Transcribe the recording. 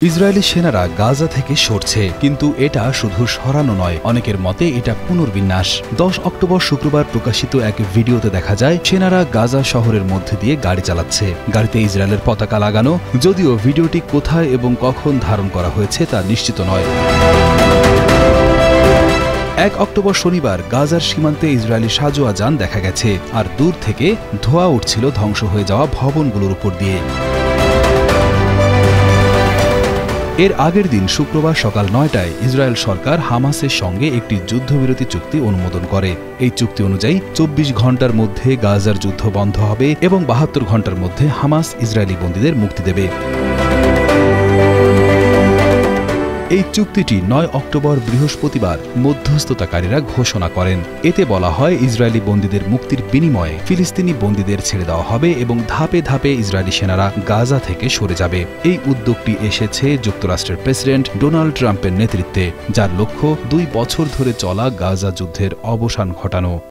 Israeli সেনারা গাজা থেকে সরছে, কিন্তু এটা শুধু সরানো নয়, অনেকের মতে এটা পুনর্বিন্যাস। 10 অক্টোবর শুক্রবার প্রকাশিত এক ভিডিওতে দেখা যায় সেনারা গাজা শহরের মধ্যে দিয়ে গাড়ি চালাচ্ছে। গাড়িতে ইসরায়েলের পতাকা লাগানো, যদিও ভিডিওটি কোথায় এবং কখন ধারণ করা হয়েছে তা নিশ্চিত নয়। 1 অক্টোবর শনিবার গাজার সীমান্তে ইসরায়েলি সাঁজোয়া যান দেখা গেছে, আর দূর থেকে ধোঁয়া উঠছিল ধ্বংস হয়ে যাওয়া ভবনগুলোর উপর দিয়ে। এর আগের দিন শুক্রবার সকাল 9টায় ইসরায়েল সরকার হামাসের সঙ্গে একটি যুদ্ধবিরতি চুক্তি অনুমোদন করে। এই চুক্তি অনুযায়ী 24 ঘণ্টার মধ্যে গাজার যুদ্ধ বন্ধ হবে এবং 72 ঘণ্টার মধ্যে হামাস ইসরায়েলি বন্দীদের মুক্তি দেবে। এই চুক্তিটি 9 অক্টোবর বৃহস্পতিবার মধ্যস্থতাকারীরা ঘোষণা করেন। এতে বলা হয় ইসরায়েলি বন্দীদের মুক্তির বিনিময়ে ফিলিস্তিনি বন্দীদের ছেড়ে দেওয়া হবে এবং ধাপে ধাপে ইসরায়েলি সেনারা গাজা থেকে সরে যাবে। এই উদ্যোগটি এসেছে যুক্তরাষ্ট্রের প্রেসিডেন্ট ডোনাল্ড ট্রাম্পের নেতৃত্বে, যার লক্ষ্য 2 বছর ধরে চলা গাজা যুদ্ধের অবসান ঘটানো।